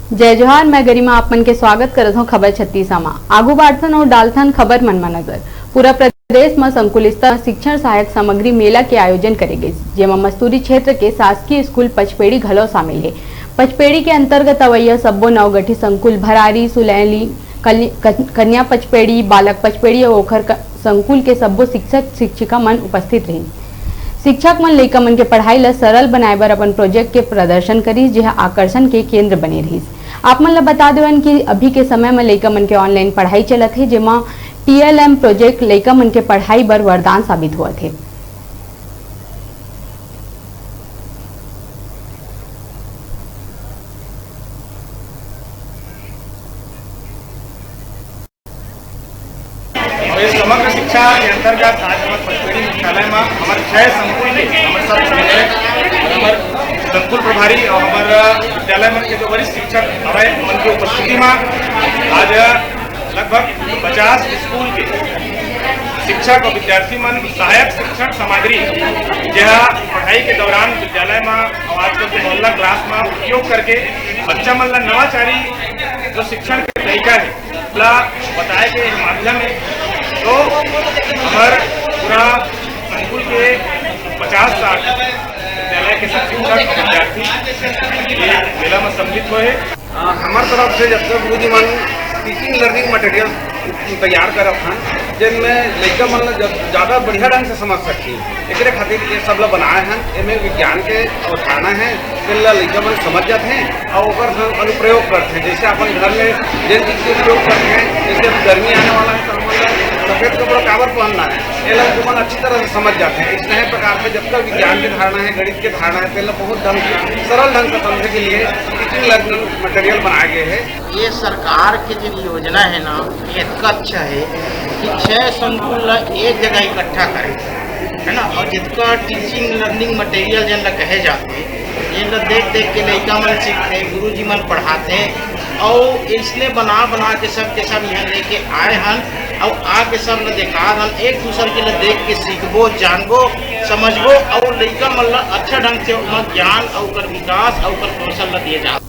जय जोहार। मैं गरिमा आप मन के स्वागत करत हूँ खबर 36 में। आगू बाढ़थन और डालथन खबर मन में नजर। पूरा प्रदेश में संकुल स्तर शिक्षण सहायक सामग्री मेला के आयोजन करे गए, जेमा मस्तूरी क्षेत्र के शासकीय स्कूल पचपेड़ी घलो शामिल है। पचपेड़ी के अंतर्गत अवैया सब्बो नवगठित संकुल भरारी, सुलैली, कन्या पचपेड़ी, बालक पचपेड़ी और ओखर संकुल के सब्बो शिक्षक शिक्षिका मन उपस्थित रही। शिक्षक मन लइका मन के पढ़ाई ला सरल बनाए बर अपन प्रोजेक्ट के प्रदर्शन करी, जेहा आकर्षण के केंद्र बने रही। आप मन ला बता देवन कि अभी के समय में लइका मन के ऑनलाइन पढ़ाई चलत है, जेमा TLM प्रोजेक्ट लइका मन के पढ़ाई बर वरदान साबित हुआ थे। इस समग्र शिक्षा के अंतर्गत आज हमारे पचपेड़ी मुख्यालय में हमारे 6 संकुल हमारे संकुल प्रभारी और हमारे विद्यालय में के जो वरिष्ठ शिक्षक हमारे मन की उपस्थिति में आज लगभग 50 स्कूल के शिक्षक और विद्यार्थी मन सहायक शिक्षण सामग्री जहाँ पढ़ाई के दौरान विद्यालय में और आजकल के मोहल्ला क्लास में उपयोग करके बच्चा मन ला नवाचारी जो शिक्षण के तरीका है बताए के माध्यम है। तो हमारे पूरा संकुल के 50-60 विद्यालय के शिक्षक विद्यार्थी ये मेला में सम्मिलित हुए। हमारे तरफ से जब तक गुरुजी मन टीचिंग लर्निंग मटेरियल तैयार करत हैं, जिनमें लड़का मन ज़्यादा बढ़िया ढंग से समझ सकती एक खातिर ये सब लोग बनाए हैं। इनमें विज्ञान के अवधारणा है, जिन लड़का मन समझ जाते हैं और अनुप्रयोग करते हैं। जैसे अपन घर में जिन चीज़ के उपयोग करते हैं, जैसे गर्मी आने वाला है तो हम सफ़ेद कपड़ा काबर पहनना है, ये लोग मन अच्छी तरह से समझ जाते हैं। इस नए प्रकार से जब तक विज्ञान की धारणा है, गणित की धारणा है, पहले बहुत ढंग से सरल ढंग से समझने के लिए टीचिंग लर्निंग मटेरियल बनाए गए हैं। ये सरकार की जो योजना है ना, ये अच्छा है कि 6 संकुल एक जगह इकट्ठा करें, है ना। और जिसका टीचिंग लर्निंग मटेरियल जिन कहे जाते जिन देख के लड़का मन सीखते, गुरु जी मन पढ़ाते हैं और इसने बना के सब यहाँ लेके आए हन और आके सब ने देखा हन, एक दूसरे के लिए देख के सीखबो, जानबो, समझबो और लड़का मन अच्छा ढंग से ज्ञान और विकास और कौशल दिए जा।